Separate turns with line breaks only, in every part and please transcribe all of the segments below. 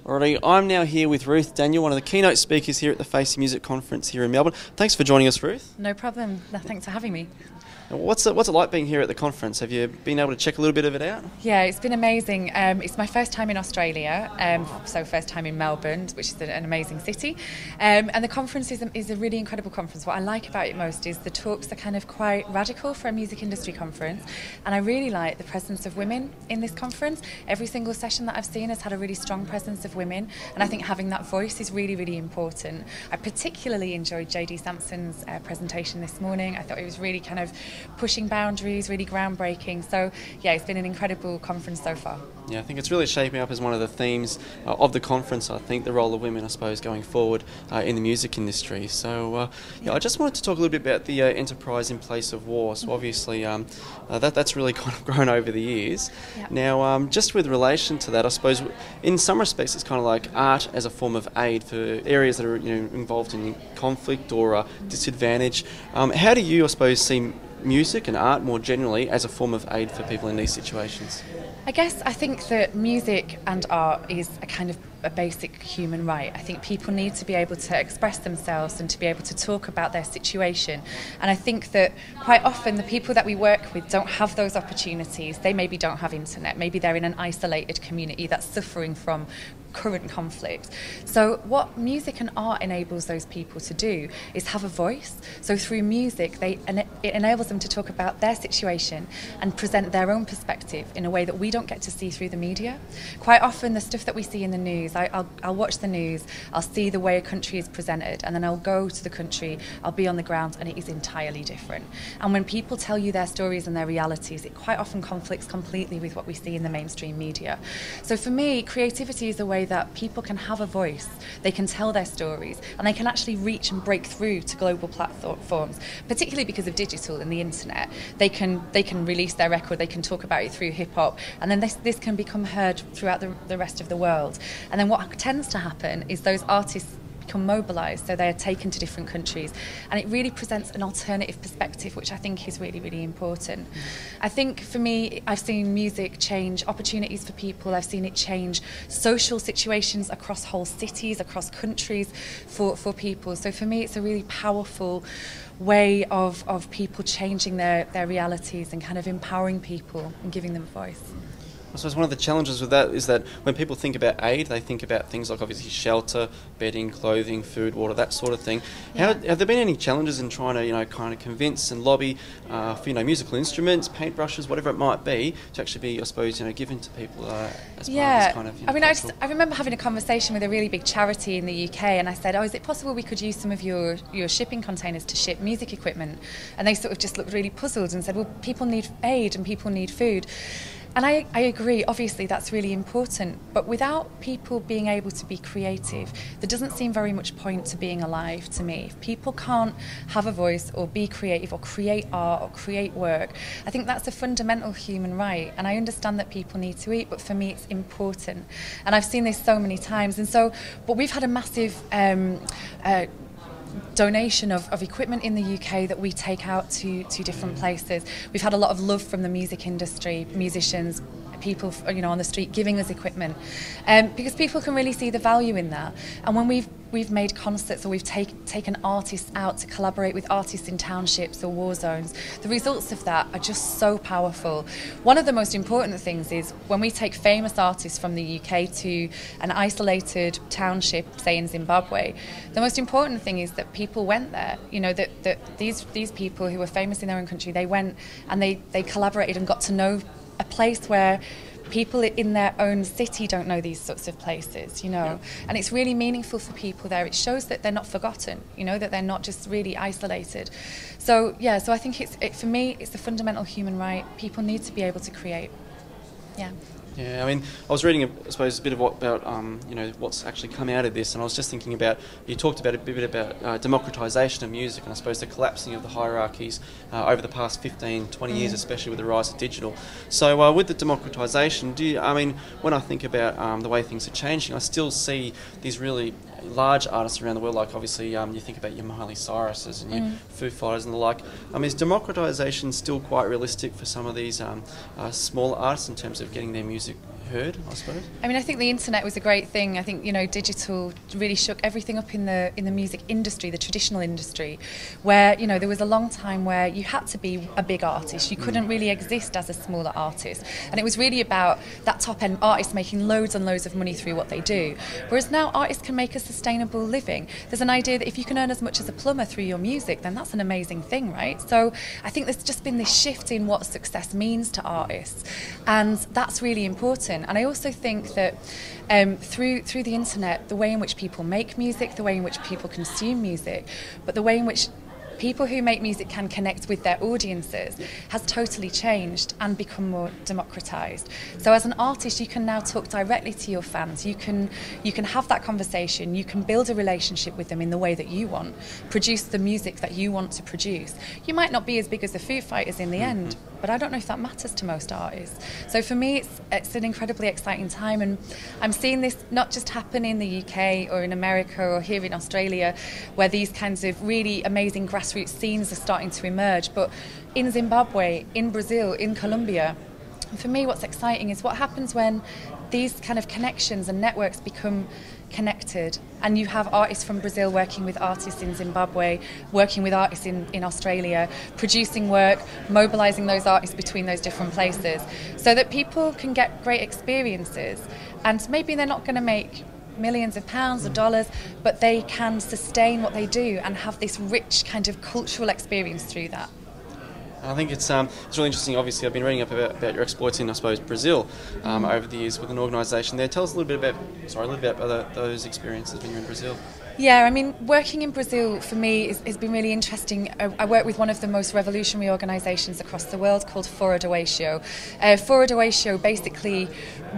Alrighty, I'm now here with Ruth Daniel, one of the keynote speakers here at the Face Music Conference here in Melbourne. Thanks for joining us, Ruth.
No problem. Thanks for having me.
What's it like being here at the conference? Have you been able to check a little bit of it out?
Yeah, it's been amazing. It's my first time in Australia, so first time in Melbourne, which is an amazing city. And the conference is a really incredible conference. What I like about it most is the talks are kind of quite radical for a music industry conference. And I really like the presence of women in this conference. Every single session that I've seen has had a really strong presence of women. And I think having that voice is really, really important. I particularly enjoyed JD Sampson's presentation this morning. I thought it was really kind of pushing boundaries, really groundbreaking. So yeah, it's been an incredible conference so far.
Yeah, I think it's really shaping up as one of the themes of the conference. I think the role of women, I suppose, going forward in the music industry. So yeah, I just wanted to talk a little bit about the enterprise in place of war. So obviously that's really kind of grown over the years.
Yep.
Now, just with relation to that, I suppose in some respects it's kind of like art as a form of aid for areas that are involved in conflict or disadvantage. How do you, I suppose, see music and art more generally as a form of aid for people in these situations?
I think that music and art is a kind of a basic human right. I think people need to be able to express themselves and to be able to talk about their situation. And I think that quite often the people that we work with don't have those opportunities. They maybe don't have internet. Maybe they're in an isolated community that's suffering from current conflict. So what music and art enables those people to do is have a voice. So through music, it enables them to talk about their situation and present their own perspective in a way that we don't get to see through the media. Quite often the stuff that we see in the news, I'll watch the news, I'll see the way a country is presented, and then I'll go to the country, I'll be on the ground, and it is entirely different. And when people tell you their stories and their realities, it quite often conflicts completely with what we see in the mainstream media. So for me, creativity is a way that people can have a voice, they can tell their stories, and they can actually reach and break through to global platforms, particularly because of digital and the internet. They can release their record, they can talk about it through hip-hop, and then this can become heard throughout the rest of the world. And then what tends to happen is those artists become mobilised, so they are taken to different countries, and it really presents an alternative perspective, which I think is really, really important. I think for me, I've seen music change opportunities for people. I've seen it change social situations across whole cities, across countries for people. So for me, it's a really powerful way of people changing their realities and kind of empowering people and giving them a voice.
I suppose one of the challenges with that is that when people think about aid, they think about things like obviously shelter, bedding, clothing, food, water, that sort of thing.
Yeah.
Have there been any challenges in trying to kind of convince and lobby for musical instruments, paintbrushes, whatever it might be, to actually be, I suppose, given to people as part of this kind of
I remember having a conversation with a really big charity in the UK, and I said, is it possible we could use some of your shipping containers to ship music equipment? And they sort of just looked really puzzled and said, well, people need aid and people need food. And I agree, obviously that's really important, but without people being able to be creative, there doesn't seem very much point to being alive to me. If people can't have a voice or be creative or create art or create work, I think that's a fundamental human right. And I understand that people need to eat, but for me it's important. And I've seen this so many times. But we've had a massive donation of equipment in the UK that we take out to different places. We've had a lot of love from the music industry, musicians, people on the street giving us equipment, because people can really see the value in that. And when we've made concerts, or we've taken artists out to collaborate with artists in townships or war zones, the results of that are just so powerful. One of the most important things is when we take famous artists from the UK to an isolated township, say in Zimbabwe, the most important thing is that people went there. That these people who were famous in their own country, they went and they collaborated and got to know a place where people in their own city don't know these sorts of places,
Yeah.
And it's really meaningful for people there. It shows that they're not forgotten, that they're not just really isolated. So yeah, so I think for me, it's a fundamental human right. People need to be able to create. Yeah.
Yeah, I mean, I was reading, I suppose, a bit about what's actually come out of this, and I was just thinking about, you talked about a bit about democratisation of music, and I suppose the collapsing of the hierarchies over the past 15, 20 years, especially with the rise of digital. So with the democratisation, when I think about the way things are changing, I still see these really large artists around the world, like obviously you think about your Miley Cyruses and your Foo Fighters and the like. Is democratisation still quite realistic for some of these smaller artists in terms of getting their music heard, I suppose?
I mean, I think the internet was a great thing. I think, you know, digital really shook everything up in the music industry, the traditional industry, where, you know, there was a long time where you had to be a big artist. You couldn't really exist as a smaller artist. And it was really about that top-end artist making loads and loads of money through what they do. Whereas now artists can make a sustainable living. There's an idea that if you can earn as much as a plumber through your music, then that's an amazing thing, right? So I think there's just been this shift in what success means to artists. And that's really important. And I also think that through the internet, the way in which people make music, the way in which people consume music, but the way in which people who make music can connect with their audiences has totally changed and become more democratised. So as an artist, you can now talk directly to your fans. You can have that conversation. You can build a relationship with them in the way that you want. Produce the music that you want to produce. You might not be as big as the Foo Fighters in the end, but I don't know if that matters to most artists. So for me, it's an incredibly exciting time, and I'm seeing this not just happen in the UK or in America or here in Australia, where these kinds of really amazing grassroots scenes are starting to emerge, but in Zimbabwe, in Brazil, in Colombia. And for me, what's exciting is what happens when these kind of connections and networks become connected, and you have artists from Brazil working with artists in Zimbabwe, working with artists in Australia, producing work, mobilising those artists between those different places, so that people can get great experiences. And maybe they're not going to make millions of pounds or dollars, but they can sustain what they do and have this rich kind of cultural experience through that.
I think it's really interesting. Obviously, I've been reading up about your exploits in, I suppose, Brazil over the years with an organisation there. Tell us a little bit about those experiences when you're in Brazil.
Yeah, I mean, working in Brazil for me has been really interesting. I work with one of the most revolutionary organisations across the world called Fora Do Eixo. Fora Do Eixo basically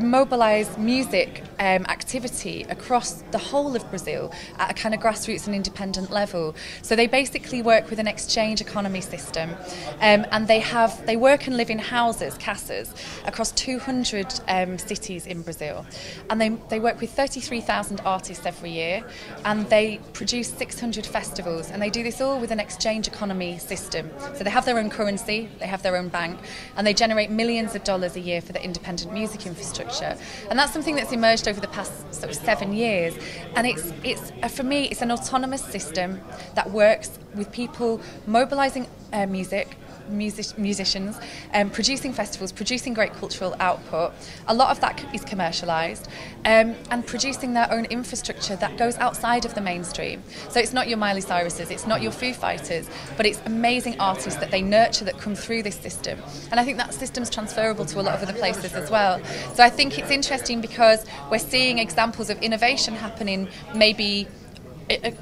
mobilise music activity across the whole of Brazil at a kind of grassroots and independent level. So they basically work with an exchange economy system, and they work and live in houses, casas, across 200 cities in Brazil. And they work with 33,000 artists every year, and they produce 600 festivals, and they do this all with an exchange economy system. So they have their own currency, they have their own bank, and they generate millions of dollars a year for the independent music infrastructure. And that's something that's emerged over the past sort of 7 years. And it's for me, it's an autonomous system that works with people mobilising musicians, producing festivals, producing great cultural output. A lot of that is commercialised, and producing their own infrastructure that goes outside of the mainstream. So it's not your Miley Cyruses, it's not your Foo Fighters, but it's amazing artists that they nurture that come through this system. And I think that system's transferable to a lot of other places as well. So I think it's interesting because we're seeing examples of innovation happening maybe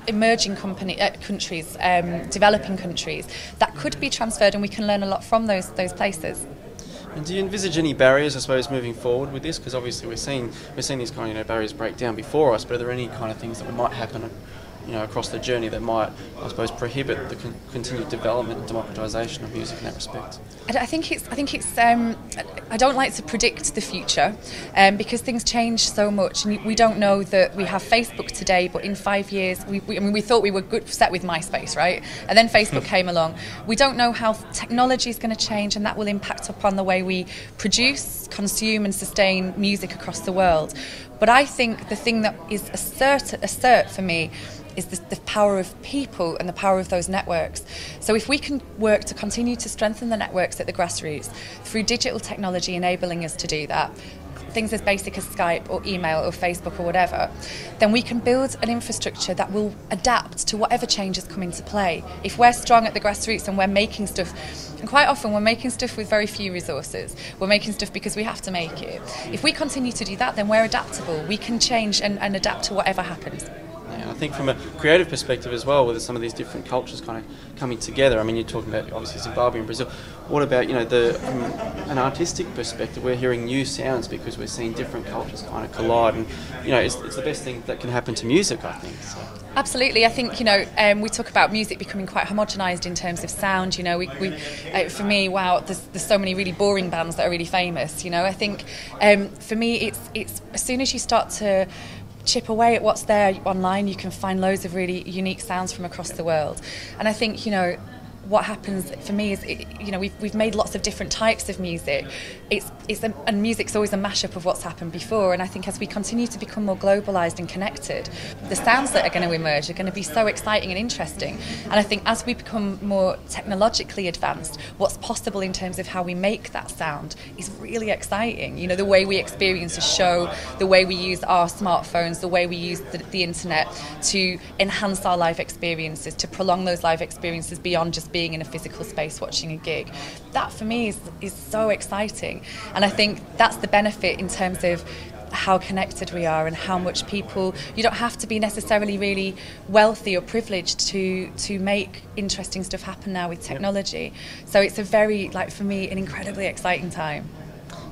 emerging countries, developing countries, that could be transferred, and we can learn a lot from those places.
And do you envisage any barriers, I suppose, moving forward with this? Because obviously we're seeing these kind of barriers break down before us, but are there any kind of things that might happen, across the journey that might, I suppose, prohibit the continued development and democratisation of music in that respect?
I think it's. I don't like to predict the future, because things change so much, and we don't know that we have Facebook today, but in 5 years, we thought we were set with MySpace, right? And then Facebook came along. We don't know how technology is going to change, and that will impact upon the way we produce, consume, and sustain music across the world. But I think the thing that is assert for me is the power of people and the power of those networks. So if we can work to continue to strengthen the networks at the grassroots through digital technology enabling us to do that, things as basic as Skype or email or Facebook or whatever, then we can build an infrastructure that will adapt to whatever changes come into play. If we're strong at the grassroots and we're making stuff, and quite often we're making stuff with very few resources, we're making stuff because we have to make it. If we continue to do that, then we're adaptable. We can change and adapt to whatever happens.
Yeah, I think from a creative perspective as well, with some of these different cultures kind of coming together. I mean, you're talking about obviously Zimbabwe and Brazil. What about from an artistic perspective? We're hearing new sounds because we're seeing different cultures kind of collide, and it's the best thing that can happen to music, I think. So.
Absolutely, I think we talk about music becoming quite homogenised in terms of sound. For me, wow, there's so many really boring bands that are really famous. I think for me, it's as soon as you start to chip away at what's there online, you can find loads of really unique sounds from across the world. And I think what happens for me is, you know, we've made lots of different types of music. And music's always a mashup of what's happened before. And I think as we continue to become more globalised and connected, the sounds that are going to emerge are going to be so exciting and interesting. And I think as we become more technologically advanced, what's possible in terms of how we make that sound is really exciting. You know, the way we experience a show, the way we use our smartphones, the way we use the internet to enhance our live experiences, to prolong those live experiences beyond just being in a physical space watching a gig. That for me is so exciting, and I think that's the benefit in terms of how connected we are and how much people, you don't have to be necessarily really wealthy or privileged to make interesting stuff happen now with technology. So it's a very, like for me, an incredibly exciting time.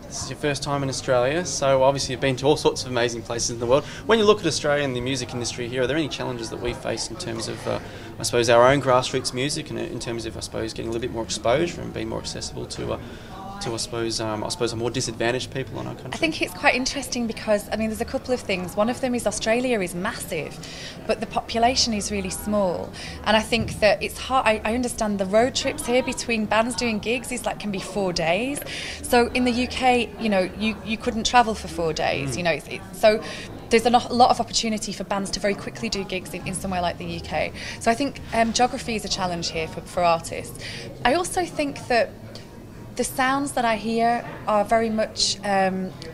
This is your first time in Australia, so obviously you've been to all sorts of amazing places in the world. When you look at Australia and the music industry here, are there any challenges that we face in terms of, I suppose, our own grassroots music, and in terms of, I suppose, getting a little bit more exposure and being more accessible to I suppose, a more disadvantaged people in our country?
I think it's quite interesting because, I mean, there's a couple of things. One of them is Australia is massive, but the population is really small. And I think that it's hard. I understand the road trips here between bands doing gigs can be 4 days. So in the UK, you know, you couldn't travel for 4 days, you know. So there's a lot of opportunity for bands to very quickly do gigs in somewhere like the UK. So I think geography is a challenge here for artists. I also think that the sounds that I hear are very much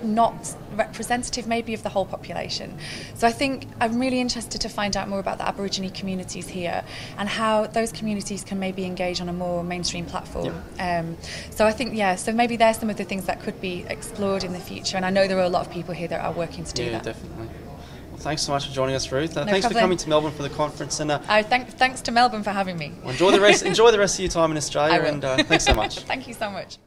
not representative maybe of the whole population. So I think I'm really interested to find out more about the Aborigine communities here and how those communities can maybe engage on a more mainstream platform. Yep. So I think, so maybe there's some of the things that could be explored in the future, and I know there are a lot of people here that are working to do that.
Yeah, definitely. Thanks so much for joining us, Ruth.
No
thanks
problem.
for coming to Melbourne for the conference. And
thanks to Melbourne for having me.
Enjoy the rest of your time in Australia, and thanks so much.
Thank you so much.